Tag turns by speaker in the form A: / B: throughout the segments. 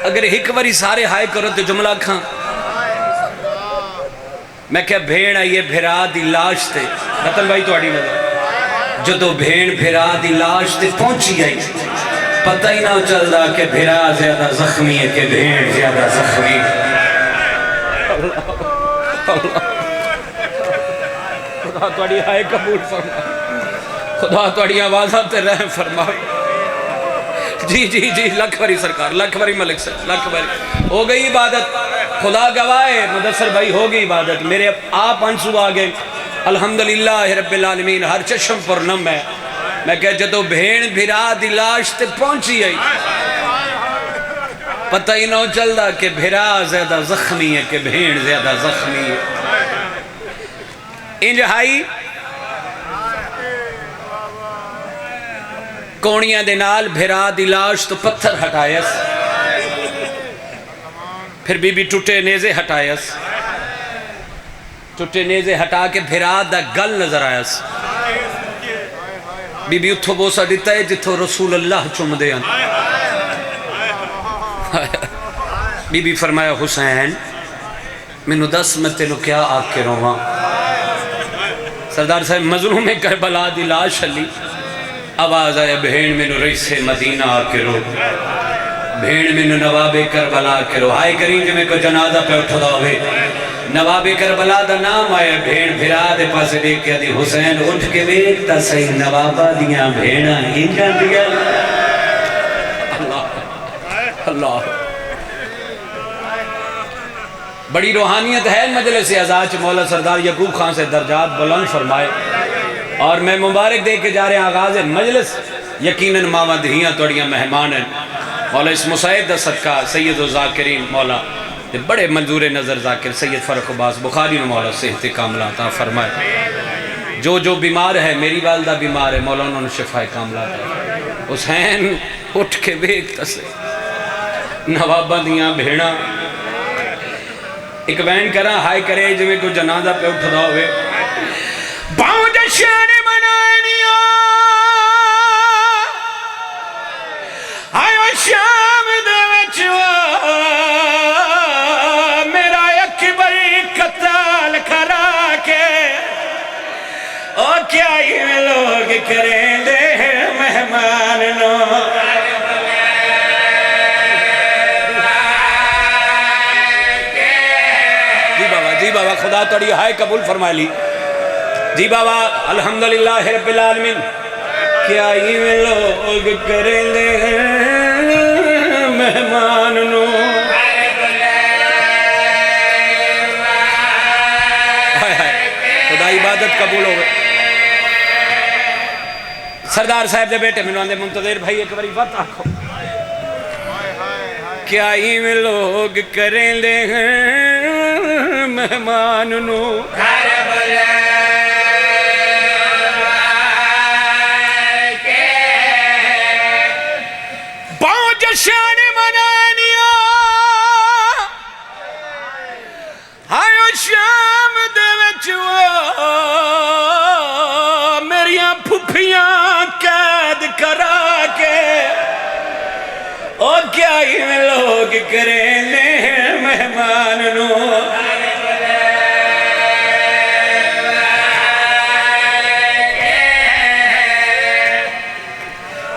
A: اگر ایک باری سارے ہائے کرو تو جملہ کھاں میں کہا بھیڑ آئیے بھیرا دی لاش تے رتن بھائی تو اڑی نظر جدو بھیڑ بھیرا دی لاش تے پہنچی آئی پتہ ہی نہ چل رہا کہ بھیرا زیادہ زخمی ہے کہ بھیڑ زیادہ زخمی ہے خدا توڑی ہائے قبول فرما خدا توڑی آوازہ تے رحم فرما جی جی جی لکھ بری سرکار لکھ بری ملک سے لکھ بری ہو گئی عبادت خدا گواہ مدثر بھائی ہو گئی عبادت میرے آپ انسو آگے الحمدللہ رب العالمین ہر چشم پر نم ہے میں کہہ جدو بھیڑ بھیرا دلاش تے پہنچی آئی پتہ ہی نہ چل دا کہ بھیرا زیادہ زخمی ہے کہ بھیڑ زیادہ زخمی ہے انجہائی کونیاں دے نال بھیرا دی لاش تو پتھر ہٹائیس پھر بی بی ٹوٹے نیزے ہٹائیس ٹوٹے نیزے ہٹا کے بھیرا دا گل نظر آئیس بی بی اتھو بوسا دیتا ہے جتھو رسول اللہ چم دے ان بی بی فرمایا حسین میں دس میں تینو کیا آگ کے رواں سردار صاحب مظلوم کربلا دی لاش علی آواز آیا بھیڑ میں نو رئیس مدینہ آکے رو بھیڑ میں نو نواب کربلا آکے رو ہائے کریم جو میں کو جنازہ پہ اٹھا ہوئے نواب کربلا دا نام آیا بھیڑ بھیرا دے پاسے دیکھ کے دی حسین اٹھ کے بیکتا صحیح نوابہ دیاں بھیڑا ہی جان دیا اللہ اللہ بڑی روحانیت ہے مجلس اعزاز مولا سردار یعقوب خان سے درجات بلند فرمائے اور میں مبارک دے کے جا رہے ہیں آغاز مجلس یقیناً ماما دھیاں توڑیاں مہمان ہیں مولا اس مساعد دا صدقہ سید و ذاکرین مولا بڑے منظور نظر ذاکر سید فرق عباس بخاری نے مولا صحت کاملہ عطا فرمائے جو جو بیمار ہے میری والدہ بیمار ہے مولا انہوں نے شفا کاملہ عطا حسین اٹھ کے بیکتا سے نوابہ دیاں بھیڑا ایک بین کرا ہائے کرے جو میں کو جنازہ پہ اٹھا ہوئے باؤں جشن منائنیا آئیو شام دے وچوا میرا اکبر قتال کرا کے او کیا یہ لوگ کریں دے مہمان نو جی بابا خدا توڑی ہائے قبول فرما لی جی بابا الحمدللہ رب العالمین کیا یہ لوگ کریں دے مہمان نو خدا عبادت قبول ہو گئے سردار صاحب دے بیٹے میں نے منتظر بھائی ایک باری بات آکھو کیا یہ لوگ کریں دے مہمان نو باؤں جشن منانیا آئیو شام دے وچوا میریاں پھپیاں قید کرا کے اور کیا یہ لوگ کریں لے مہمان نو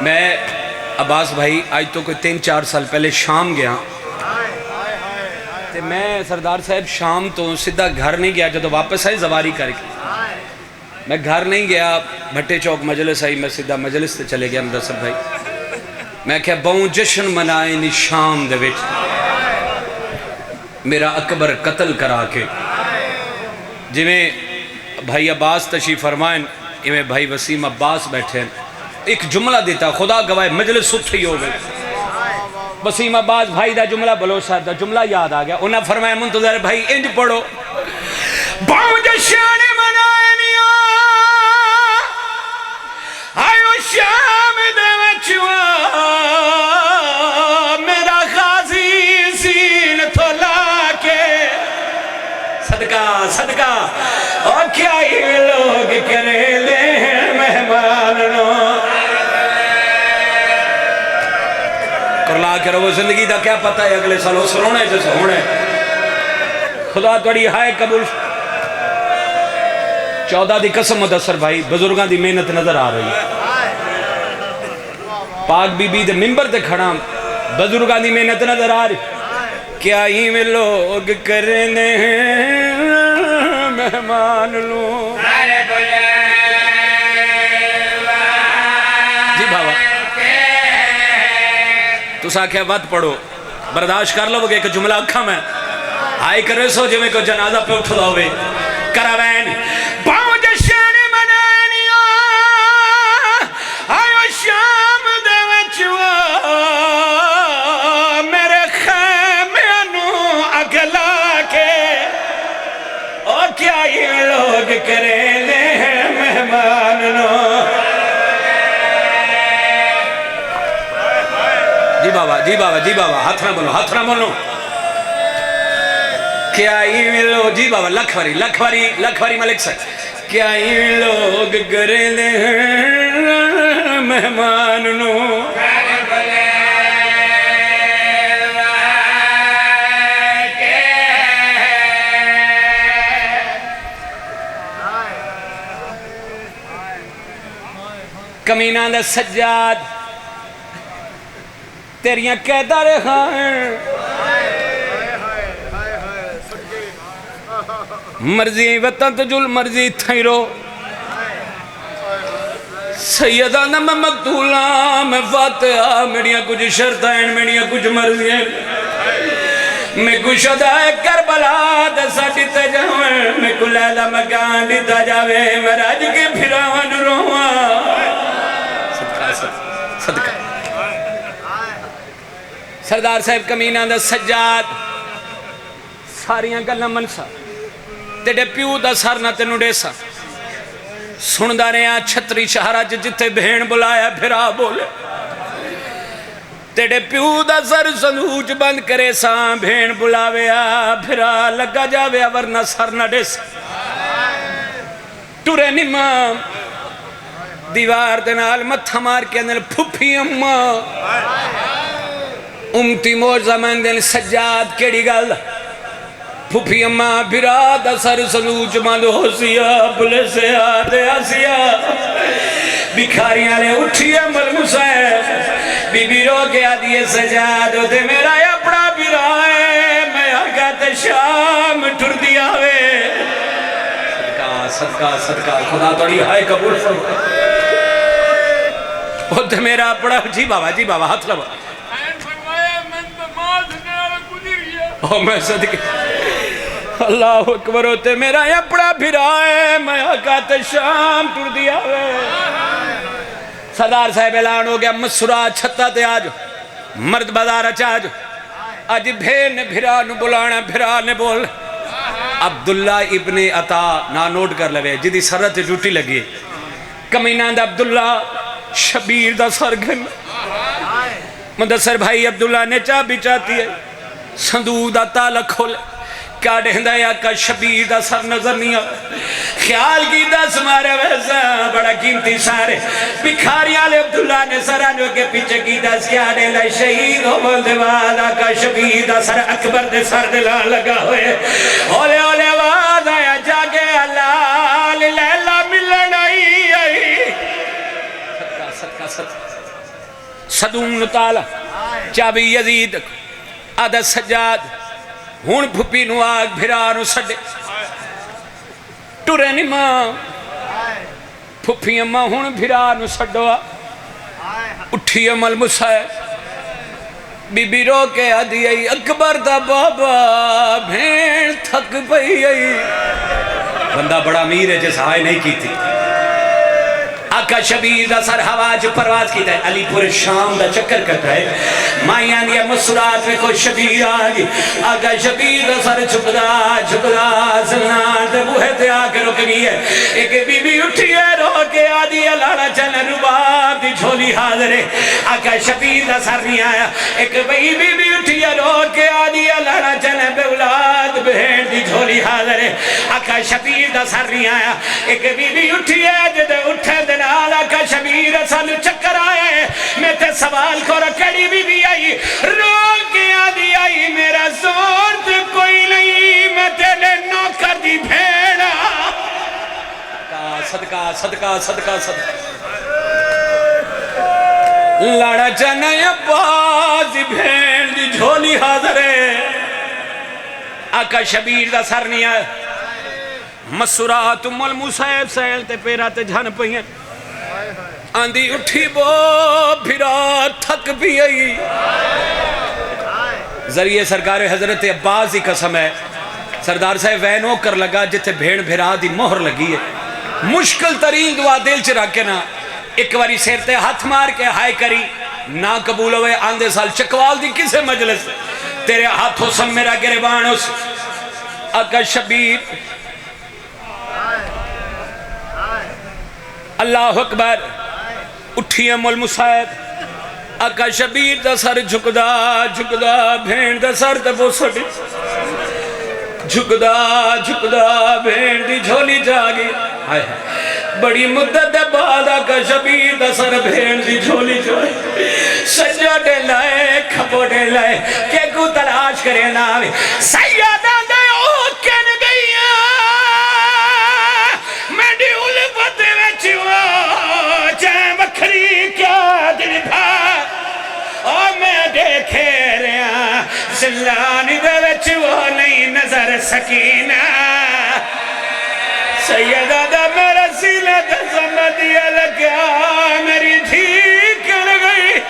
A: میں عباس بھائی آج تو کوئی 3-4 سال پہلے شام گیا میں سردار صاحب شام تو سدھا گھر نہیں گیا جب واپس آئی زواری کر کے میں گھر نہیں گیا بھٹے چوک مجلس آئی میں سدھا مجلس سے چلے گیا مدثر بھائی میں کہا باؤں جشن منائے نی شام دے وچ میرا اکبر قتل کرا کے جی میں بھائی عباس تشریف فرمائیں میں بھائی وسیم عباس بیٹھے ہیں ایک جملہ دیتا خدا گواہ مجلس سٹھی ہو گئی وسیم عباس بھائی دا جملہ بلوچ صاحب دا جملہ یاد آ گیا انہاں فرمایا منتظر بھائی انج پڑھو باؤں جشن منائے نیا آئیو شام دے وچوا میرا غازی سین تھولا کے صدقہ صدقہ اور کیا یہ لوگ کرے لے مہمان نو اور لا کے رہو زندگی دا کیا پتہ ہے اگلے سال اس رونے جیسے ہونے خدا توڑی ہائے قبول 14 دی قسم مدثر بھائی بزرگاں دی محنت نظر آ رہی ہے پاک بی بی دے ممبر تے کھڑا بزرگاں دی محنت نظر آ رہی کیا ہی میں لوگ کرنے مہمان لوں جی بھاوا تو ساکھے وقت پڑھو برداشت کر لو گے کہ جملہ اکھا میں آئی کرے سو جو میں کو جنازہ پہ اٹھ داوے کراوین باؤں جشن منانیو آئیو شام دے وچوا میرے خیمینو اگلا کے اور کیا یہ لوگ کرے لے مہماننو جی بابا جی بابا جی بابا ہاتھ نہ بولو کیا ہی لوگ جی بابا لکھ واری ملک سے کیا ہی لوگ کرے لے مہمان نو کمینہ دا سجاد تیریاں قیدہ رہاں مرضی وطن تجل مرضی تھائرو سیدانہ میں مقتولہ میں فاتحہ میڈیا کچھ شرطائن میڈیا کچھ مرضیاں میں کچھ ادائے کربلا دساٹی تجاویں میں کل ایدہ مکان دیتا جاوے میں راج کے پھراون روہاں صدقہ سردار صاحب کمینہ دا سجاد ساریاں گلہ منسا تیڑے پیو دا سر نہ تینو ڈیسا سندہ رہا چھتری شہرہ جتے بھین بلایا پھرا بولے تیڑے پیو دا سر سندوچ بند کرے سا بھین بلاویا پھرا لگا جاویا ورنہ سر نہ ڈیسا ٹورے نمام دیوار دنال متھا مار کے اندر پھپی اممہ امتی موجزہ من دن سجاد کیڑی گل پھپی اممہ براد سر سلوچ مند ہو سیا بلے سے آدھے آسیا بکھاریاں لے اٹھیا ملموسا ہے بی بی رو کے آدھیے سجاد دے میرا اپنا برائے میں آگا تے شام ٹر دیا وے صدقہ خدا توڑی ہائے قبول فرما وہ دے میرا اپنا جی بابا ہاتھ لبا میں صدقے اللہ اکبر ہوتے میرا اپنا بھرائے میں آقات شام ٹر دیا ہے صدار صاحب اعلان ہو گیا مسرا چھتا تے آج مرد بازار اچاج آج بھین بھران بلانا بھران بول عبداللہ ابن عطا نا نوٹ کر لگے جدی سرت جوٹی لگی کمینہ دا عبداللہ شبیر دا سرگن مدثر بھائی عبداللہ نے چاہ بھی چاہتی ہے صندوق دا تالا کھولے کیا ڈہندہ یا کا شبیر دا سر نظر نہیں آتا خیال کی دس مارے ویسا بڑا قیمتی سارے بکھاریاں لے عبداللہ نے سرانوں کے پیچھے کی دس کیا ڈہندہ شہید ہو بول دے وادا کا شبیر دا سر اکبر دے سر دلا لگا ہوئے اولے اولے واد آیا جاگے اللہ لیلہ ملن آئی صدقہ صدوم نتالا چابی یزید آدھا سجاد ہون پھپی نو آگ بھرانو سڑے ٹورے نماں پھپی اممہ ہون بھرانو سڑوا اٹھی عمل مسائے بی بی رو کے آدھی آئی اکبر دا بابا بھین تھک پئی آئی بندہ بڑا امیر ہے جیسا آئے نہیں کی تھی آقا شبیر دا سر ہواج پرواز کی ہے علی پور شام دا چکر کرتا ہے مائیان یا مسرات میں کوئی شبیر آگی آقا شبیر دا سر چھپدا زنان دے بوہے تے آکے رک گئی ہے ایک بی بی اٹھی ہے رو کے آدھی لالا چل رباب دی جھولی حاضر ہے آقا شبیر دا سر نہیں آیا ایک بی بی اٹھی ہے رو کے آدھی لالا چل بے اولاد بہن دی جھولی حاضر ہے آقا شبیر دا سر نہیں آیا ایک بی بی اٹھی ہے جدے اٹھے دن آلہ کا شبیر سن چکر آئے میں تے سوال کو رکھڑی بی بی آئی صدقہ صدقہ صدقہ لڑا چاہنا عباس دی بھین دی جھولی حاضر ہے آقا شبیر دا سر نہیں آئے مسورات ام المصیب سیل تے پیرا تے جھن پہین آندھی اٹھی بو پھرا تھک بھی آئی ذریعے سرکار حضرت عباس کی قسم ہے سردار صاحب وینو کر لگا جتے بھیڑ بھیرا دی مہر لگی ہے مشکل ترین دعا دل چ رکھ کے نا ایک باری سیر تے ہاتھ مار کے ہائے کری نہ قبول ہوئے آندھے سال چکوال دی کسے مجلس تیرے ہاتھوں سم میرا گریبان اس آقا شبیر اللہ اکبر اٹھی ام المصیب آقا شبیر دا سر جھکدا جھکدا بھین دا سر دا بوسڑی جھکدا جھکدا بھین دی جھولی جاگی بڑی مدت بعد آقا شبیر دا سر بھین دی جھولی جاگی سجا ڈے لائے کھپو ڈے لائے کہ کو تلاش کرے ناوے سیادہ دے اوکن گئیا میں ڈی علفت ویچوا چاہے مکھری کیا دل بھا اور میں دیکھے رہا زلانی دے ویچوا نہیں نظر سکینہ سیدہ دا میرا سیلہ دا زمدیہ لگیا میری دھیک لگئی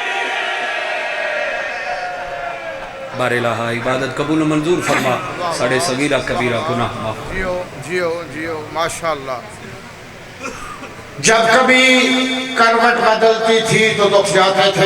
A: بار الہ عبادت قبول و منظور فرما ساڑھے صغیرہ کبیرہ گناہ معاف
B: جیو جیو جیو ماشاءاللہ جب کبھی کروٹ بدلتی تھی تو دکھ جاتے تھے